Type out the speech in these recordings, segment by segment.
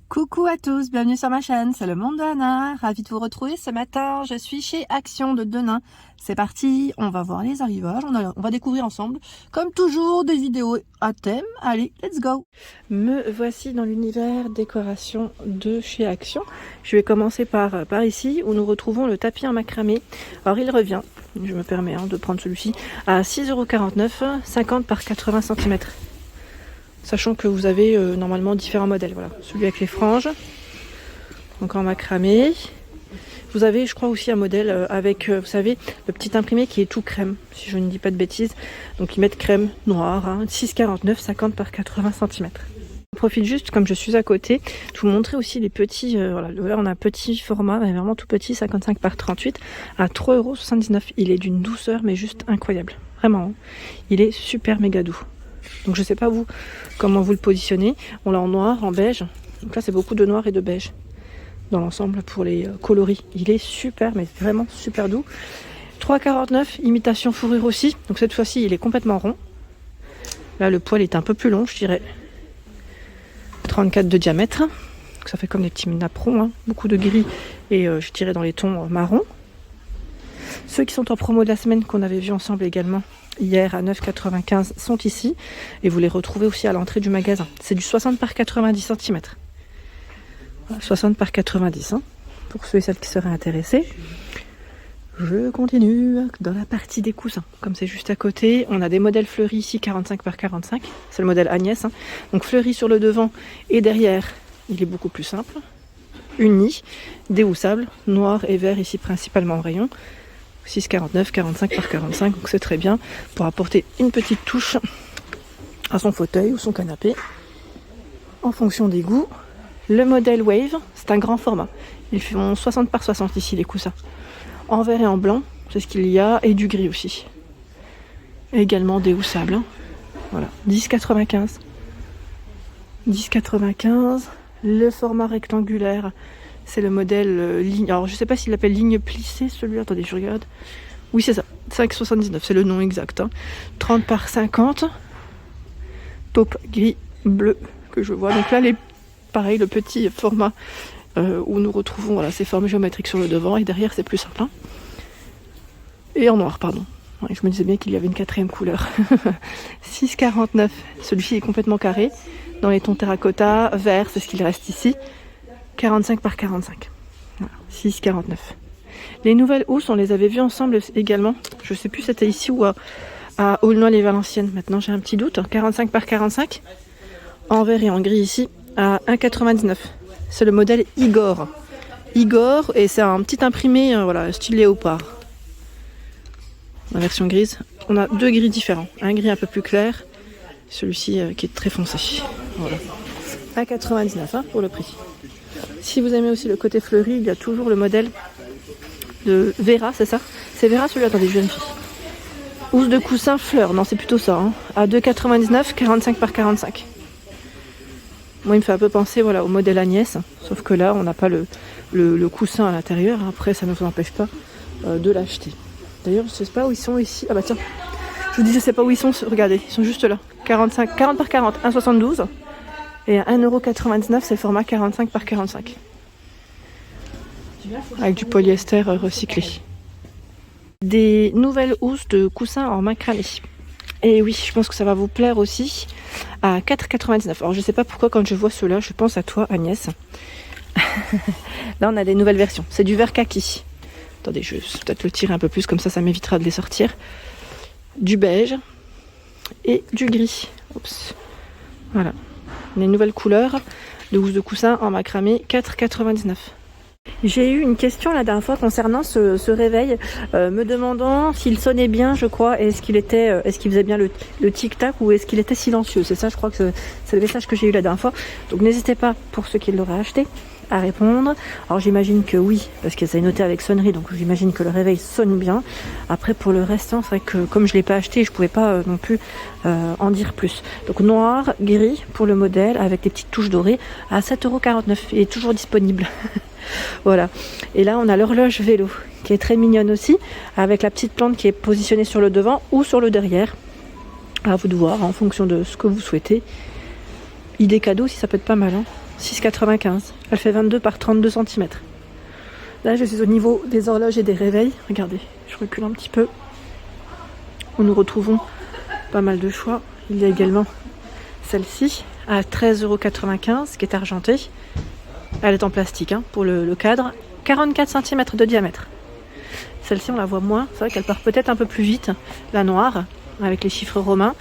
Coucou à tous, bienvenue sur ma chaîne, c'est le monde de Anna, ravie de vous retrouver ce matin, je suis chez Action de Denain. C'est parti, on va voir les arrivages, on va découvrir ensemble, comme toujours, des vidéos à thème, allez, let's go. Me voici dans l'univers décoration de chez Action. Je vais commencer par ici, où nous retrouvons le tapis en macramé. Alors il revient, je me permets de prendre celui-ci, à 6,49 €, 50 par 80 cm. Sachant que vous avez normalement différents modèles. Voilà, celui avec les franges, donc en macramé. Vous avez, je crois, aussi un modèle avec, vous savez, le petit imprimé qui est tout crème, si je ne dis pas de bêtises. Donc ils mettent crème noire, 6,49 €, 50 par 80 cm. Je profite juste, comme je suis à côté, de vous montrer aussi les petits. Voilà, là on a un petit format, mais vraiment tout petit, 55 par 38, à 3,79 €. Il est d'une douceur, mais juste incroyable. Vraiment, il est super méga doux. Donc je sais pas vous comment vous le positionnez. On l'a en noir, en beige. Donc là c'est beaucoup de noir et de beige dans l'ensemble pour les coloris. Il est super, mais vraiment super doux. 3,49 €, imitation fourrure aussi. Donc cette fois-ci il est complètement rond. Là le poil est un peu plus long, je dirais 34 de diamètre. Donc ça fait comme des petits napperons, beaucoup de gris et je dirais dans les tons marron. Ceux qui sont en promo de la semaine qu'on avait vu ensemble également hier à 9,95 € sont ici et vous les retrouvez aussi à l'entrée du magasin. C'est du 60 par 90 cm. Voilà, 60 par 90 pour ceux et celles qui seraient intéressés. Je continue dans la partie des coussins. Comme c'est juste à côté, on a des modèles fleuris ici 45 par 45. C'est le modèle Agnès. Donc fleuri sur le devant et derrière, il est beaucoup plus simple. Uni, déhoussable, noir et vert ici principalement en rayon. 6,49 €, 45 par 45, donc c'est très bien pour apporter une petite touche à son fauteuil ou son canapé en fonction des goûts. Le modèle Wave, c'est un grand format. Ils font 60 par 60 ici les coussins. En vert et en blanc, c'est ce qu'il y a, et du gris aussi. Et également déhoussable. Voilà, 10,95 €. 10,95 €. Le format rectangulaire. C'est le modèle ligne. Alors je sais pas s'il l'appelle ligne plissée celui-là. Attendez, je regarde. Oui, c'est ça. 5,79 €, c'est le nom exact. 30 par 50. Taupe gris bleu que je vois. Donc là, pareil, le petit format où nous retrouvons ces formes géométriques sur le devant. Et derrière, c'est plus simple. Et en noir, pardon. Ouais, je me disais bien qu'il y avait une quatrième couleur. 6,49 €. Celui-ci est complètement carré. Dans les tons terracotta, vert, c'est ce qu'il reste ici. 45 par 45. Voilà, 6,49 €. Les nouvelles housses, on les avait vues ensemble également. Je sais plus si c'était ici ou à Aulnoy-les-Valenciennes. Maintenant j'ai un petit doute. 45 par 45. En vert et en gris ici à 1,99 €. C'est le modèle Igor. Igor, et c'est un petit imprimé style léopard. La version grise. On a deux gris différents. Un gris un peu plus clair. Celui-ci qui est très foncé. Voilà. 1,99 € pour le prix. Si vous aimez aussi le côté fleuri, il y a toujours le modèle de Vera, c'est ça? C'est Vera celui-là, attendez, je vérifie. Housse de coussin fleur, non c'est plutôt ça, à 2,99 €, 45 par 45. Moi il me fait un peu penser au modèle Agnès, sauf que là on n'a pas le coussin à l'intérieur, après ça ne vous empêche pas de l'acheter. D'ailleurs je sais pas où ils sont ici, ah bah tiens, je vous dis je sais pas où ils sont, regardez, ils sont juste là. 40 par 40, 1,72 €. Et à 1,99 €, c'est le format 45 par 45. Avec du polyester recyclé. Des nouvelles housses de coussins en macramé. Et oui, je pense que ça va vous plaire aussi. À 4,99 €. Alors je sais pas pourquoi quand je vois ceux-là, je pense à toi Agnès. Là on a des nouvelles versions. C'est du vert kaki. Attendez, je vais peut-être le tirer un peu plus, comme ça m'évitera de les sortir. Du beige et du gris. Oups. Voilà. Les nouvelles couleurs de housse de coussin en macramé, 4,99 €. J'ai eu une question la dernière fois concernant ce réveil, me demandant s'il sonnait bien, je crois, et est-ce qu'il faisait bien le tic-tac ou est-ce qu'il était silencieux. C'est ça, je crois que c'est le message que j'ai eu la dernière fois. Donc n'hésitez pas, pour ceux qui l'auraient acheté, à répondre. Alors j'imagine que oui, parce que ça est noté avec sonnerie, donc j'imagine que le réveil sonne bien. Après pour le restant, c'est vrai que comme je l'ai pas acheté, je pouvais pas non plus en dire plus. Donc noir, gris pour le modèle, avec des petites touches dorées à 7,49 €. Il est toujours disponible. Voilà. Et là on a l'horloge vélo qui est très mignonne aussi, avec la petite plante qui est positionnée sur le devant ou sur le derrière. À vous de voir en fonction de ce que vous souhaitez. Idée cadeau si ça peut être pas mal. 6,95. Elle fait 22 par 32 cm. Là, je suis au niveau des horloges et des réveils. Regardez, je recule un petit peu. Où nous retrouvons pas mal de choix. Il y a également celle-ci à 13,95 € qui est argentée. Elle est en plastique hein, pour le cadre. 44 cm de diamètre. Celle-ci, on la voit moins. C'est vrai qu'elle part peut-être un peu plus vite. La noire, avec les chiffres romains.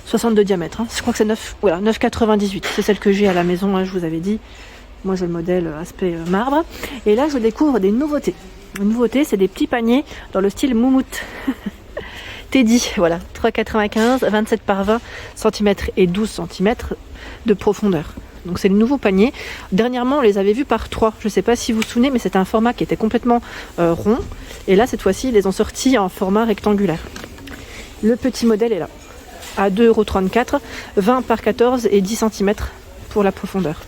60 de diamètre. Hein. Je crois que c'est 9,98. C'est celle que j'ai à la maison, hein, je vous avais dit. Moi, j'ai le modèle aspect marbre. Et là, je découvre des nouveautés. Les nouveautés, c'est des petits paniers dans le style moumoute. Teddy, voilà. 3,95, 27 par 20 cm et 12 cm de profondeur. Donc c'est le nouveau panier. Dernièrement, on les avait vus par 3. Je ne sais pas si vous vous souvenez, mais c'était un format qui était complètement rond. Et là, cette fois-ci, ils les ont sortis en format rectangulaire. Le petit modèle est là. À 2,34 €, 20 par 14 et 10 cm pour la profondeur.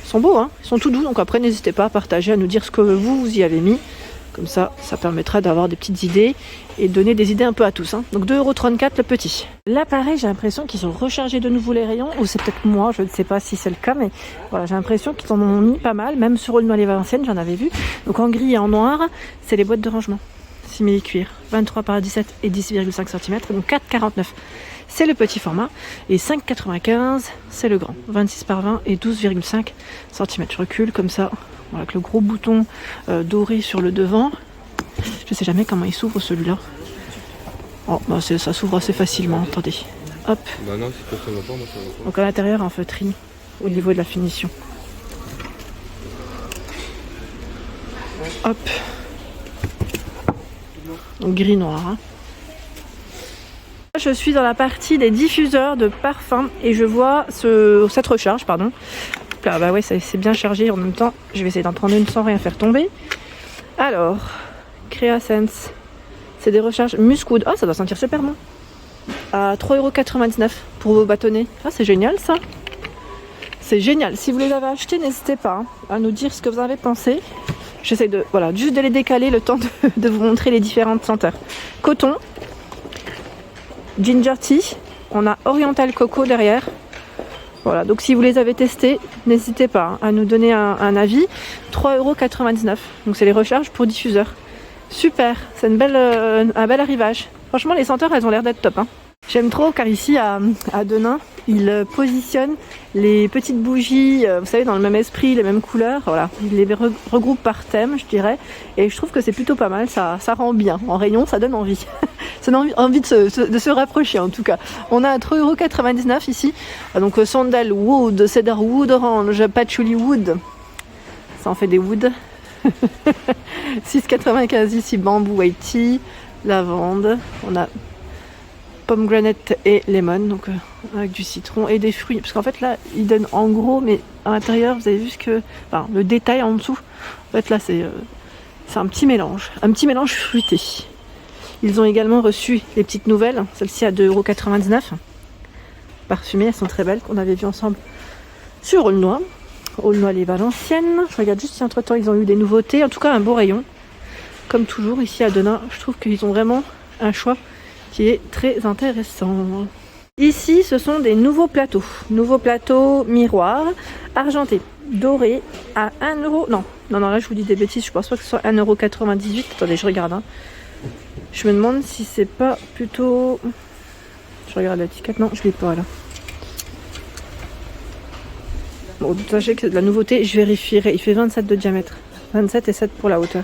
Ils sont beaux, hein, ils sont tout doux. Donc après, n'hésitez pas à partager, à nous dire ce que vous y avez mis. Comme ça, ça permettra d'avoir des petites idées et de donner des idées un peu à tous. Hein. Donc 2,34 € le petit. Là, pareil, j'ai l'impression qu'ils ont rechargé de nouveau les rayons. Ou c'est peut-être moi, je ne sais pas si c'est le cas. Mais voilà, j'ai l'impression qu'ils en ont mis pas mal. Même sur Aulnoy-les-Valenciennes, j'en avais vu. Donc en gris et en noir, c'est les boîtes de rangement. Simili-cuir. 23 par 17 et 10,5 cm. Donc 4,49 €. C'est le petit format. Et 5,95 €, c'est le grand. 26 par 20 et 12,5 cm. Je recule comme ça. Voilà, avec le gros bouton doré sur le devant. Je sais jamais comment il s'ouvre celui-là. Oh, bah ça s'ouvre assez facilement, attendez. Hop. Bah non, si ça va pas, moi ça va pas. Donc à l'intérieur, en feutrine, au niveau de la finition. Hop. Donc gris-noir. Hein. Je suis dans la partie des diffuseurs de parfum et je vois cette recharge, pardon. Là, bah ouais, c'est bien chargé en même temps. Je vais essayer d'en prendre une sans rien faire tomber. Alors, Creasense. C'est des recharges Muskwood. Oh, ça doit sentir super bon. À 3,99 € pour vos bâtonnets. Ah, c'est génial ça. C'est génial. Si vous les avez achetés, n'hésitez pas hein, à nous dire ce que vous en avez pensé. J'essaie de, voilà, juste de les décaler le temps de vous montrer les différentes senteurs. Coton. Ginger Tea. On a Oriental Coco derrière. Voilà, donc si vous les avez testés, n'hésitez pas à nous donner un avis. 3,99 €. Donc c'est les recharges pour diffuseurs. Super, c'est un bel arrivage. Franchement, les senteurs, elles ont l'air d'être top. Hein. J'aime trop car ici à Denain, ils positionnent les petites bougies, vous savez, dans le même esprit, les mêmes couleurs. Voilà, ils les regroupent par thème, je dirais. Et je trouve que c'est plutôt pas mal, ça rend bien. En rayon, ça donne envie. Ça donne envie de se rapprocher en tout cas. On a à 3,99 € ici. Donc sandalwood, cedarwood, orange, patchouli wood. Ça en fait des woods. 6,95 € ici, bambou white tea, lavande. On a pomegranate et lemon, donc avec du citron et des fruits. Parce qu'en fait là, ils donnent en gros, mais à l'intérieur, vous avez vu enfin, le détail en dessous. En fait là, c'est un petit mélange fruité. Ils ont également reçu les petites nouvelles, celle-ci à 2,99 €. Parfumées, elles sont très belles, qu'on avait vues ensemble sur Aulnoy-les-Valenciennes. Je regarde juste si entre temps ils ont eu des nouveautés. En tout cas, un beau rayon. Comme toujours ici à Denain, je trouve qu'ils ont vraiment un choix qui est très intéressant. Ici, ce sont des nouveaux plateaux. Nouveaux plateaux miroirs, argentés, dorés à 1 €. Non, là je vous dis des bêtises, je pense pas que ce soit 1,98 €. Attendez, je regarde. Hein. Je me demande si c'est pas plutôt... Je regarde l'étiquette, non, je l'ai pas là. Bon, sachez que c'est de la nouveauté, je vérifierai. Il fait 27 de diamètre, 27 et 7 pour la hauteur.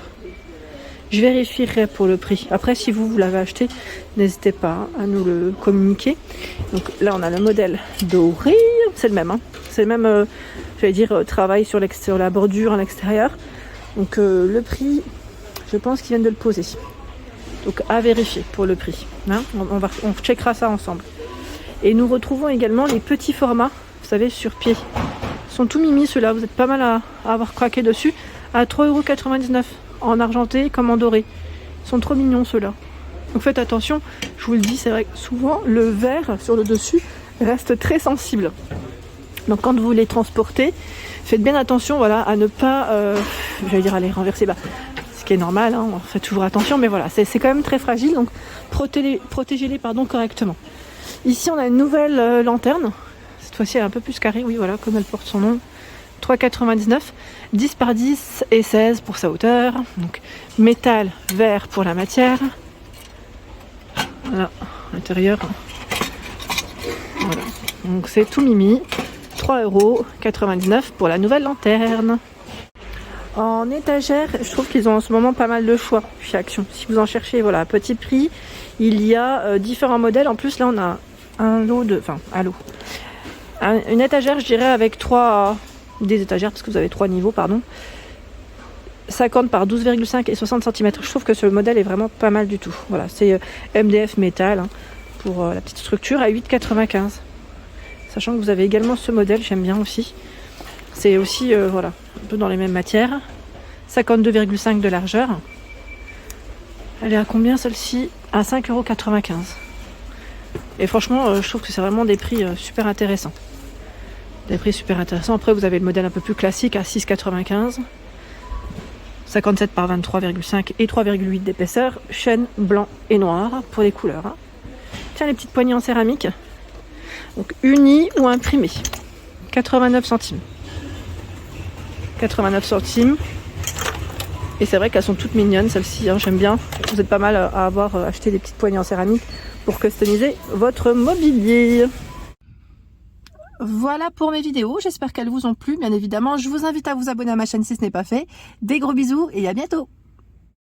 Je vérifierai pour le prix. Après, si vous l'avez acheté, n'hésitez pas à nous le communiquer. Donc là, on a le modèle doré. C'est le même. Hein. C'est le même, j'allais dire, travail sur la bordure à l'extérieur. Donc le prix, je pense qu'ils viennent de le poser. Donc à vérifier pour le prix. Hein. On checkera ça ensemble. Et nous retrouvons également les petits formats, vous savez, sur pied. Ils sont tout mimi ceux-là. Vous êtes pas mal à avoir craqué dessus. À 3,99 € en argenté comme en doré. Ils sont trop mignons ceux-là. Donc faites attention, je vous le dis, c'est vrai que souvent le verre sur le dessus reste très sensible. Donc quand vous les transportez, faites bien attention voilà, à ne pas, j'allais dire aller renverser, ce qui est normal, hein, on fait toujours attention, mais voilà, c'est quand même très fragile, donc protégez-les correctement. Ici on a une nouvelle lanterne, cette fois-ci elle est un peu plus carrée, oui voilà, comme elle porte son nom. 3,99, 10 par 10 et 16 pour sa hauteur. Donc métal, verre pour la matière. Voilà, l'intérieur. Voilà. Donc c'est tout mimi. 3,99 € pour la nouvelle lanterne. En étagère, je trouve qu'ils ont en ce moment pas mal de choix chez Action. Si vous en cherchez, voilà, à petit prix, il y a différents modèles. En plus, là, on a un lot de... Enfin, un lot. Une étagère, je dirais, avec des étagères, parce que vous avez 3 niveaux, pardon. 50 par 12,5 et 60 cm. Je trouve que ce modèle est vraiment pas mal du tout. Voilà, c'est MDF métal, hein, pour la petite structure, à 8,95 €. Sachant que vous avez également ce modèle, j'aime bien aussi. C'est aussi, voilà, un peu dans les mêmes matières. 52,5 de largeur. Elle est à combien celle-ci? À 5,95 €. Et franchement, je trouve que c'est vraiment des prix super intéressants. Des prix super intéressants. Après, vous avez le modèle un peu plus classique à 6,95 €. 57 par 23,5 et 3,8 d'épaisseur. Chêne, blanc et noir pour les couleurs. Hein. Tiens, les petites poignées en céramique. Donc unies ou imprimées. 89 centimes. 89 centimes. Et c'est vrai qu'elles sont toutes mignonnes, celles-ci, hein, j'aime bien. Vous êtes pas mal à avoir acheté des petites poignées en céramique pour customiser votre mobilier. Voilà pour mes vidéos, j'espère qu'elles vous ont plu. Bien évidemment, je vous invite à vous abonner à ma chaîne si ce n'est pas fait. Des gros bisous et à bientôt.